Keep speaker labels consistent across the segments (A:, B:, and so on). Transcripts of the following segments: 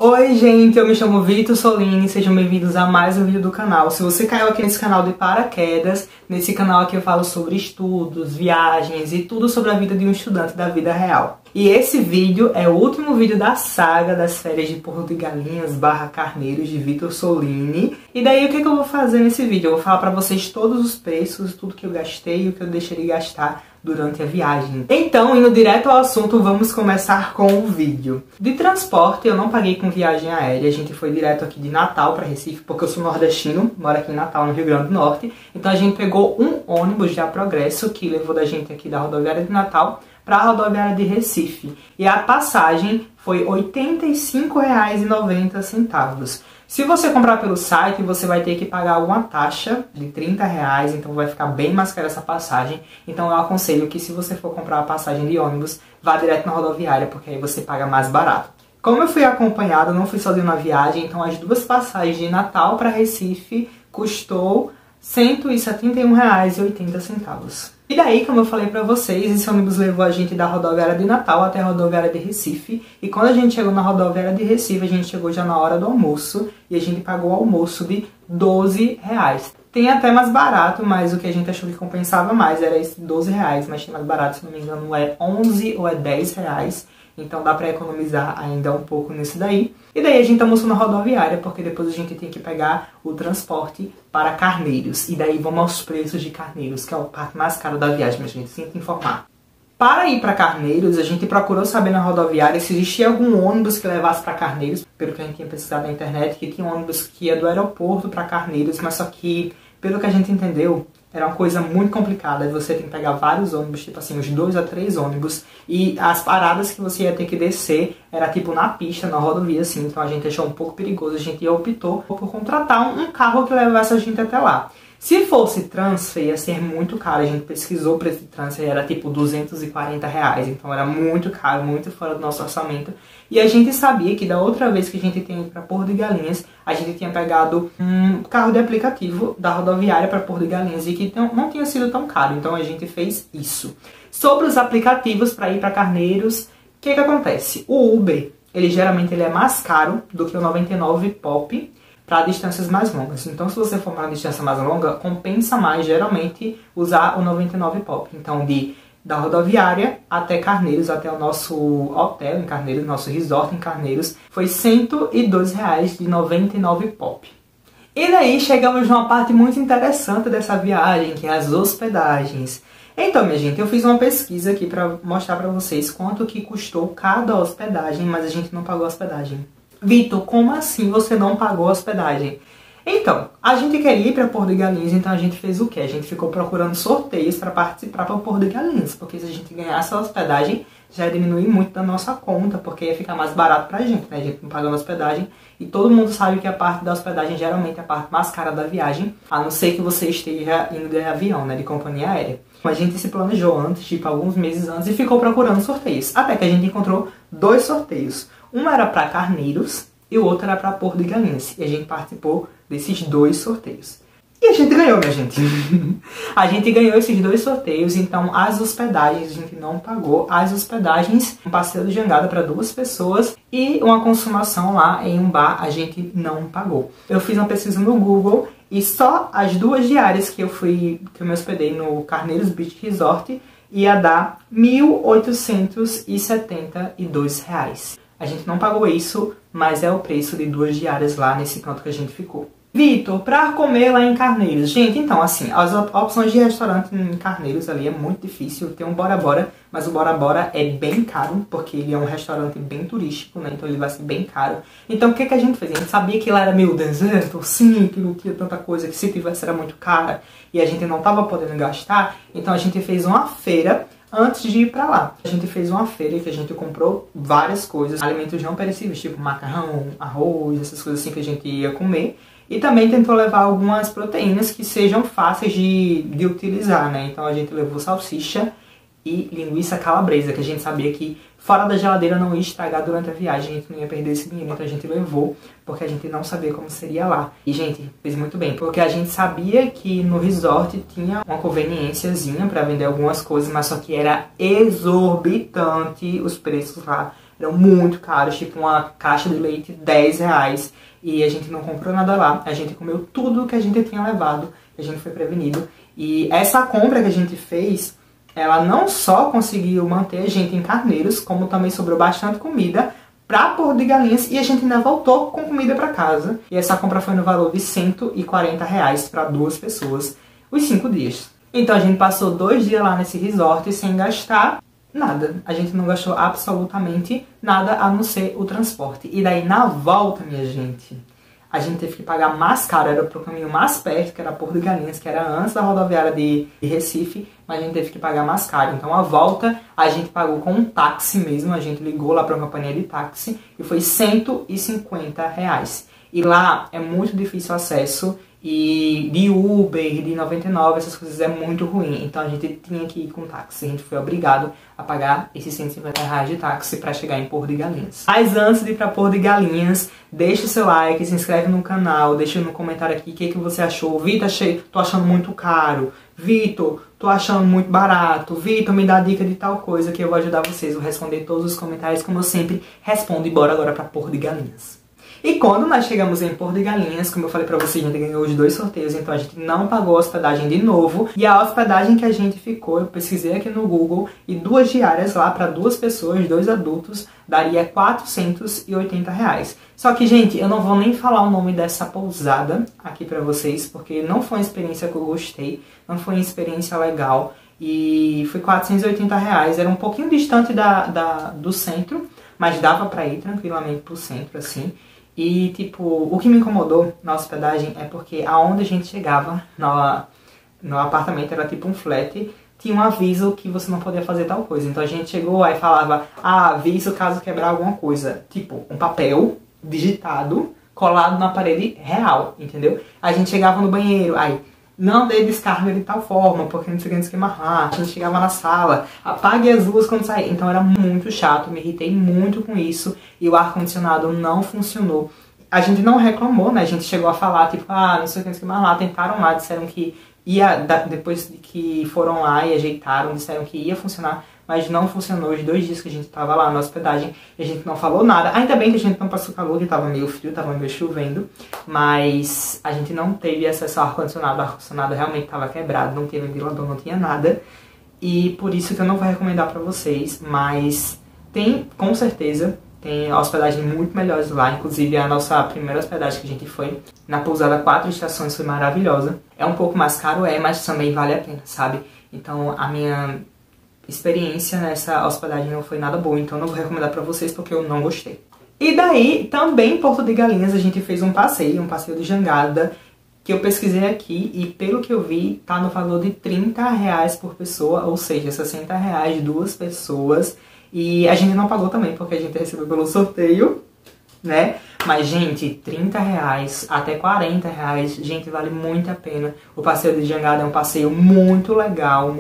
A: Oi gente, eu me chamo Vitor Solini, sejam bem-vindos a mais um vídeo do canal. Se você caiu aqui nesse canal de paraquedas, nesse canal aqui eu falo sobre estudos, viagens e tudo sobre a vida de um estudante da vida real. E esse vídeo é o último vídeo da saga das férias de Porto de Galinhas / Carneiros de Vitor Solini. E daí o que eu vou fazer nesse vídeo? Eu vou falar pra vocês todos os preços, tudo que eu gastei e o que eu deixei de gastar durante a viagem. Então, indo direto ao assunto, vamos começar com o vídeo. De transporte, eu não paguei com viagem aérea, a gente foi direto aqui de Natal para Recife, porque eu sou nordestino, moro aqui em Natal, no Rio Grande do Norte. Então a gente pegou um ônibus da Progresso, que levou da gente aqui da rodoviária de Natal para a rodoviária de Recife. E a passagem foi R$ 85,90. Se você comprar pelo site, você vai ter que pagar alguma taxa de R$ 30, então vai ficar bem mais cara essa passagem. Então eu aconselho que se você for comprar a passagem de ônibus, vá direto na rodoviária, porque aí você paga mais barato. Como eu fui acompanhado, não fui sozinho na viagem, então as duas passagens de Natal para Recife custou R$ 171,80. E daí, como eu falei pra vocês, esse ônibus levou a gente da rodoviária de Natal até a rodoviária de Recife. E quando a gente chegou na rodoviária de Recife, a gente chegou já na hora do almoço. E a gente pagou o almoço de R$ 12. Tem até mais barato, mas o que a gente achou que compensava mais era esse R$ 12. Mas tem mais barato, se não me engano, é 11 ou é 10 reais. Então dá pra economizar ainda um pouco nisso daí. E daí a gente almoçou na rodoviária, porque depois a gente tem que pegar o transporte para Carneiros. E daí vamos aos preços de Carneiros, que é a parte mais cara da viagem, mas a gente tem que informar. Para ir para Carneiros, a gente procurou saber na rodoviária se existia algum ônibus que levasse para Carneiros. Pelo que a gente tinha pesquisado na internet, que tinha um ônibus que ia do aeroporto para Carneiros, mas só que, pelo que a gente entendeu, era uma coisa muito complicada. Você tem que pegar vários ônibus, tipo assim, uns 2 a 3 ônibus. E as paradas que você ia ter que descer era tipo na pista, na rodovia, assim. Então a gente achou um pouco perigoso. A gente optou por contratar um carro que levasse a gente até lá. Se fosse transfer, ia ser muito caro. A gente pesquisou o preço de transfer, era tipo R$ 240. Então era muito caro, muito fora do nosso orçamento. E a gente sabia que da outra vez que a gente tinha ido para Porto de Galinhas, a gente tinha pegado um carro de aplicativo da rodoviária para Porto de Galinhas e que não tinha sido tão caro. Então a gente fez isso. Sobre os aplicativos para ir para Carneiros, o que acontece? O Uber, geralmente é mais caro do que o 99 Pop para distâncias mais longas. Então, se você for para uma distância mais longa, compensa mais, geralmente, usar o 99 Pop. Então, da rodoviária até Carneiros, até o nosso hotel em Carneiros, nosso resort em Carneiros, foi R$ 102 de 99 Pop. E daí, chegamos numa parte muito interessante dessa viagem, que é as hospedagens. Então, minha gente, eu fiz uma pesquisa aqui para mostrar para vocês quanto que custou cada hospedagem, mas a gente não pagou hospedagem. Vitor, como assim você não pagou a hospedagem? Então, a gente queria ir para Porto de Galinhas, então a gente fez o quê? A gente ficou procurando sorteios para participar para Porto de Galinhas, porque se a gente ganhasse a hospedagem, já ia diminuir muito da nossa conta, porque ia ficar mais barato pra gente, né? A gente não pagando hospedagem, e todo mundo sabe que a parte da hospedagem geralmente é a parte mais cara da viagem, a não ser que você esteja indo de avião, né? De companhia aérea. A gente se planejou antes, tipo alguns meses antes, e ficou procurando sorteios, até que a gente encontrou 2 sorteios. Um era para Carneiros e o outro era para Porto de Galinhas. E a gente participou desses 2 sorteios. E a gente ganhou, minha gente. A gente ganhou esses 2 sorteios, então as hospedagens a gente não pagou. As hospedagens, um passeio de jangada para 2 pessoas e uma consumação lá em um bar a gente não pagou. Eu fiz uma pesquisa no Google e só as 2 diárias que eu me hospedei no Carneiros Beach Resort ia dar R$ 1.872. A gente não pagou isso, mas é o preço de 2 diárias lá nesse canto que a gente ficou. Vitor, pra comer lá em Carneiros. Gente, então, assim, as opções de restaurante em Carneiros ali é muito difícil. Tem um Bora Bora, mas o Bora Bora é bem caro, porque ele é um restaurante bem turístico, né? Então ele vai ser bem caro. Então o que a gente fez? A gente sabia que lá era meio deserto, sim, que não tinha tanta coisa, que se tivesse era muito cara, e a gente não tava podendo gastar. Então a gente fez uma feira antes de ir pra lá. A gente fez uma feira que a gente comprou várias coisas, alimentos não perecíveis, tipo macarrão, arroz, essas coisas assim que a gente ia comer. E também tentou levar algumas proteínas que sejam fáceis de utilizar, né? Então a gente levou salsicha e linguiça calabresa, que a gente sabia que fora da geladeira não ia estragar durante a viagem, a gente não ia perder esse dinheiro, então a gente levou, porque a gente não sabia como seria lá. E, gente, fez muito bem, porque a gente sabia que no resort tinha uma conveniênciazinha pra vender algumas coisas, mas só que era exorbitante os preços lá. eram muito caros, tipo uma caixa de leite R$10. E a gente não comprou nada lá, a gente comeu tudo que a gente tinha levado, a gente foi prevenido. E essa compra que a gente fez, ela não só conseguiu manter a gente em Carneiros, como também sobrou bastante comida pra Porto de Galinhas e a gente ainda voltou com comida pra casa. E essa compra foi no valor de R$140 para 2 pessoas, os 5 dias. Então a gente passou 2 dias lá nesse resort sem gastar nada. A gente não gastou absolutamente nada a não ser o transporte. E daí na volta, minha gente, a gente teve que pagar mais caro, era pro caminho mais perto, que era Porto de Galinhas, que era antes da rodoviária de Recife, mas a gente teve que pagar mais caro. Então a volta a gente pagou com um táxi mesmo, a gente ligou lá pra uma companhia de táxi e foi R$150. E lá é muito difícil o acesso e de Uber, de 99, essas coisas é muito ruim. Então a gente tinha que ir com táxi, a gente foi obrigado a pagar esses R$150 de táxi para chegar em Porto de Galinhas. Mas antes de ir para Porto de Galinhas, deixa o seu like, se inscreve no canal, deixa no comentário aqui o que você achou. Vitor, tô achando muito caro. Vitor, tô achando muito barato. Vitor, me dá dica de tal coisa que eu vou ajudar vocês. Vou responder todos os comentários como eu sempre respondo. E bora agora para Porto de Galinhas. E quando nós chegamos em Porto de Galinhas, como eu falei pra vocês, a gente ganhou os 2 sorteios, então a gente não pagou a hospedagem de novo. E a hospedagem que a gente ficou, eu pesquisei aqui no Google, e 2 diárias lá para 2 pessoas, 2 adultos, daria R$480. Só que, gente, eu não vou nem falar o nome dessa pousada aqui pra vocês, porque não foi uma experiência que eu gostei, não foi uma experiência legal. E foi R$480, era um pouquinho distante do centro, mas dava pra ir tranquilamente pro centro, assim. E, tipo, o que me incomodou na hospedagem é porque aonde a gente chegava no apartamento era tipo um flat, tinha um aviso que você não podia fazer tal coisa. Então a gente chegou, aí falava, aviso caso quebrar alguma coisa. Tipo, um papel digitado, colado na parede real, entendeu? A gente chegava no banheiro, aí não dê descarga de tal forma, porque não sei o que esquema. A gente chegava na sala, apague as luzes quando sair. Então era muito chato, me irritei muito com isso. E o ar-condicionado não funcionou. A gente não reclamou, né? A gente chegou a falar, tipo, não sei o que esquema lá. Tentaram lá, disseram que ia, depois de que foram lá e ajeitaram, disseram que ia funcionar. Mas não funcionou os 2 dias que a gente tava lá na hospedagem e a gente não falou nada. Ainda bem que a gente não passou calor, que tava meio frio, tava meio chovendo. Mas a gente não teve acesso ao ar-condicionado. O ar-condicionado realmente tava quebrado, não tinha ventilador, não tinha nada. E por isso que eu não vou recomendar pra vocês. Mas tem, com certeza, tem hospedagens muito melhores lá. Inclusive a nossa primeira hospedagem que a gente foi, na pousada 4 Estações, foi maravilhosa. É um pouco mais caro, mas também vale a pena, sabe? Então a minha experiência nessa hospedagem não foi nada boa, então não vou recomendar pra vocês porque eu não gostei. E daí, também em Porto de Galinhas, a gente fez um passeio de jangada, que eu pesquisei aqui e pelo que eu vi, tá no valor de R$30 por pessoa, ou seja, R$60 2 pessoas. E a gente não pagou também, porque a gente recebeu pelo sorteio, né? Mas, gente, R$30 até R$40, gente, vale muito a pena. O passeio de jangada é um passeio muito legal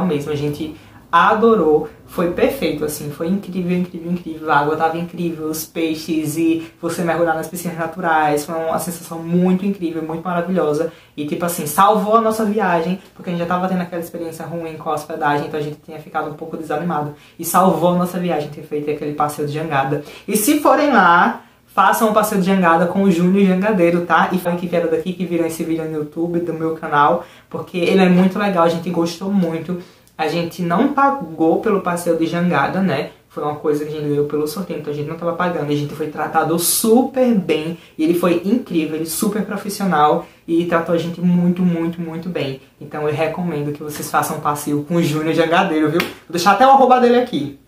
A: mesmo. A gente adorou, foi perfeito, assim, foi incrível, incrível, incrível. A água tava incrível, os peixes e você mergulhar nas piscinas naturais, foi uma sensação muito incrível, muito maravilhosa. E tipo assim, salvou a nossa viagem, porque a gente já tava tendo aquela experiência ruim com a hospedagem, então a gente tinha ficado um pouco desanimado. E salvou a nossa viagem ter feito aquele passeio de jangada. E se forem lá, façam um passeio de jangada com o Júnior Jangadeiro, tá? E foi que vieram daqui, que viram esse vídeo no YouTube do meu canal, porque ele é muito legal, a gente gostou muito. A gente não pagou pelo passeio de jangada, né? Foi uma coisa que a gente ganhou pelo sorteio, então a gente não tava pagando. A gente foi tratado super bem. E ele foi incrível, ele super profissional. E tratou a gente muito, muito, muito bem. Então eu recomendo que vocês façam um passeio com o Júnior Jangadeiro, viu? Vou deixar até o arroba dele aqui.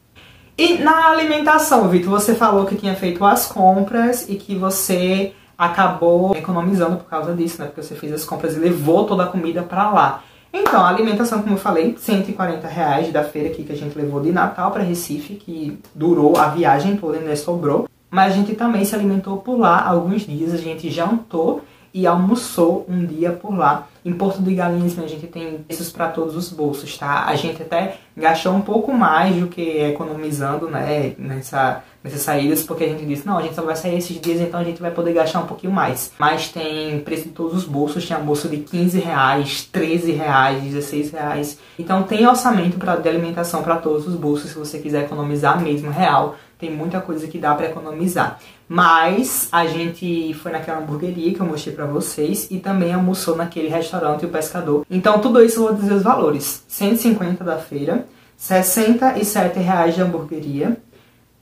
A: E na alimentação, Vitor, você falou que tinha feito as compras e que você acabou economizando por causa disso, né? Porque você fez as compras e levou toda a comida pra lá. Então, a alimentação, como eu falei, R$140 da feira aqui que a gente levou de Natal para Recife, que durou a viagem toda e ainda sobrou. Mas a gente também se alimentou por lá alguns dias, a gente jantou e almoçou um dia por lá. Em Porto de Galinhas, a gente tem preços para todos os bolsos, tá? A gente até gastou um pouco mais do que economizando, né, nessas saídas, porque a gente disse, não, a gente só vai sair esses dias, então a gente vai poder gastar um pouquinho mais. Mas tem preço de todos os bolsos, tem almoço de R$15, R$13, R$16. Então tem orçamento de alimentação para todos os bolsos, se você quiser economizar mesmo, real. tem muita coisa que dá pra economizar. Mas a gente foi naquela hamburgueria que eu mostrei pra vocês e também almoçou naquele restaurante, o Pescador. Então tudo isso eu vou dizer os valores. 150 da feira, R$ 67,00 de hamburgueria,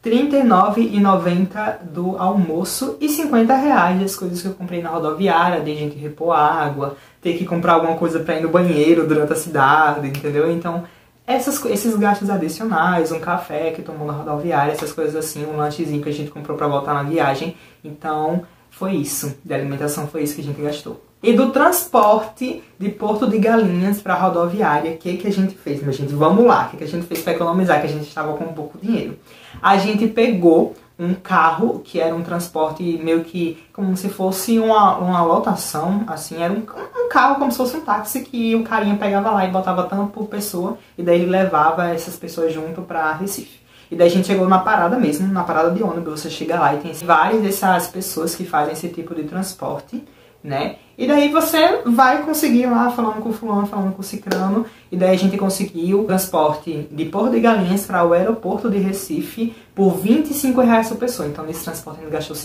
A: R$ 39,90 do almoço e R$ 50,00 das coisas que eu comprei na rodoviária, de gente repor água, ter que comprar alguma coisa pra ir no banheiro durante a cidade, entendeu? Então, esses gastos adicionais, um café que tomou na rodoviária, essas coisas assim, um lanchezinho que a gente comprou pra voltar na viagem. Então, foi isso. De alimentação foi isso que a gente gastou. E do transporte de Porto de Galinhas para a rodoviária, o que a gente fez, minha gente? Vamos lá, o que a gente fez para economizar, que a gente estava com pouco dinheiro? A gente pegou um carro, que era um transporte meio que como se fosse uma lotação, assim, era um carro como se fosse um táxi que o carinha pegava lá e botava tanto por pessoa, e daí ele levava essas pessoas junto para Recife. E daí a gente chegou na parada mesmo, na parada de ônibus, você chega lá e tem várias dessas pessoas que fazem esse tipo de transporte, né? E daí você vai conseguir lá falando com o fulano, falando com o cicrano. E daí a gente conseguiu transporte de Porto de Galinhas para o aeroporto de Recife por R$ 25,00 por pessoa. Então nesse transporte a gente gastou R$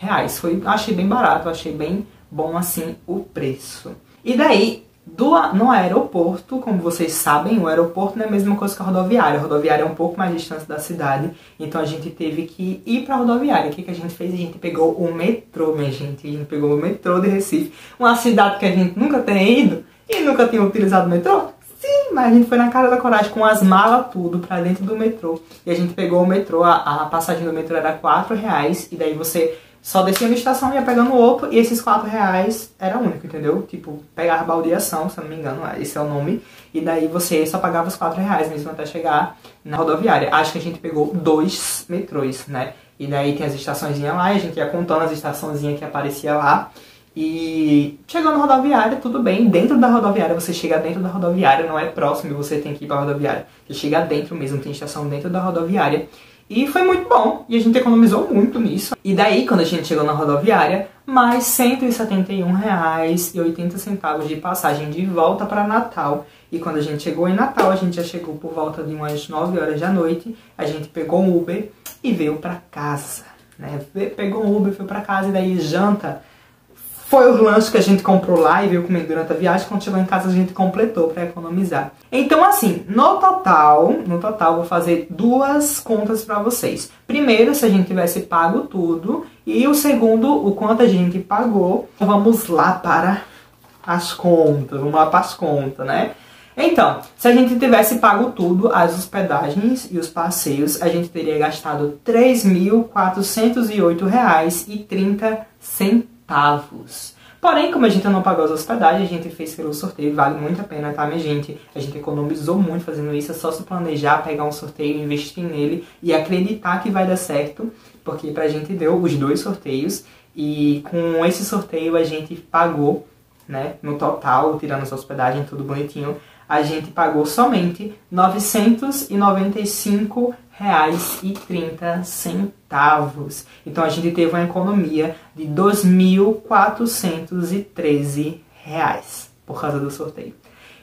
A: 50,00. Achei bem barato, achei bem bom assim o preço. E daí, no aeroporto, como vocês sabem, o aeroporto não é a mesma coisa que a rodoviária. A rodoviária é um pouco mais distante da cidade, então a gente teve que ir pra rodoviária. O que a gente fez? A gente pegou o metrô, minha gente. A gente pegou o metrô de Recife, uma cidade que a gente nunca tinha ido e nunca tinha utilizado o metrô. Sim, mas a gente foi na cara da coragem com as malas tudo pra dentro do metrô. E a gente pegou o metrô, a passagem do metrô era R$4, e daí você só descia na estação, ia pegando outro, e esses R$4 era único, entendeu? Tipo, pegava baldeação, se eu não me engano, esse é o nome. E daí você só pagava os R$4 mesmo até chegar na rodoviária. Acho que a gente pegou 2 metrôs, né? E daí tem as estaçõezinhas lá, e a gente ia contando as estaçõezinhas que aparecia lá. E chegou na rodoviária, tudo bem. Dentro da rodoviária, você chega dentro da rodoviária, não é próximo e você tem que ir pra rodoviária. Você chega dentro mesmo, tem estação dentro da rodoviária. E foi muito bom, e a gente economizou muito nisso. E daí, quando a gente chegou na rodoviária, mais R$ 171,80 de passagem de volta para Natal. E quando a gente chegou em Natal, a gente já chegou por volta de umas 9 horas da noite. A gente pegou um Uber e veio pra casa, né? Pegou um Uber, foi pra casa, e daí janta foi o lanche que a gente comprou lá e veio comer durante a viagem. Quando chegou em casa a gente completou para economizar. Então assim, no total vou fazer 2 contas para vocês. Primeiro, se a gente tivesse pago tudo, e o segundo, o quanto a gente pagou. Vamos lá para as contas, né? Então, se a gente tivesse pago tudo, as hospedagens e os passeios, a gente teria gastado R$ 3.408,30. Porém, como a gente não pagou as hospedagens, a gente fez pelo sorteio, vale muito a pena, tá, minha gente? A gente economizou muito fazendo isso, é só se planejar, pegar um sorteio, investir nele e acreditar que vai dar certo, porque pra gente deu os 2 sorteios e com esse sorteio a gente pagou, né, no total, tirando as hospedagens, tudo bonitinho, a gente pagou somente R$ 995,30. Então a gente teve uma economia de R$ 2.413 por causa do sorteio.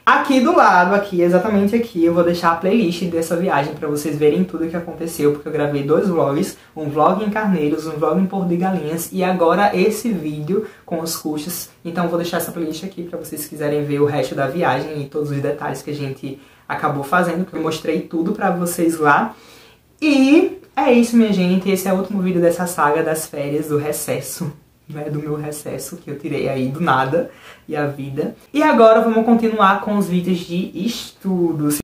A: Aqui do lado, exatamente aqui, eu vou deixar a playlist dessa viagem para vocês verem tudo o que aconteceu, porque eu gravei 2 vlogs, um vlog em Carneiros, um vlog em Porto de Galinhas e agora esse vídeo com os custos. Então eu vou deixar essa playlist aqui para vocês quiserem ver o resto da viagem e todos os detalhes que a gente acabou fazendo, que eu mostrei tudo para vocês lá. E é isso, minha gente, esse é o último vídeo dessa saga das férias, do recesso, né, do meu recesso que eu tirei aí do nada e a vida. E agora vamos continuar com os vídeos de estudos.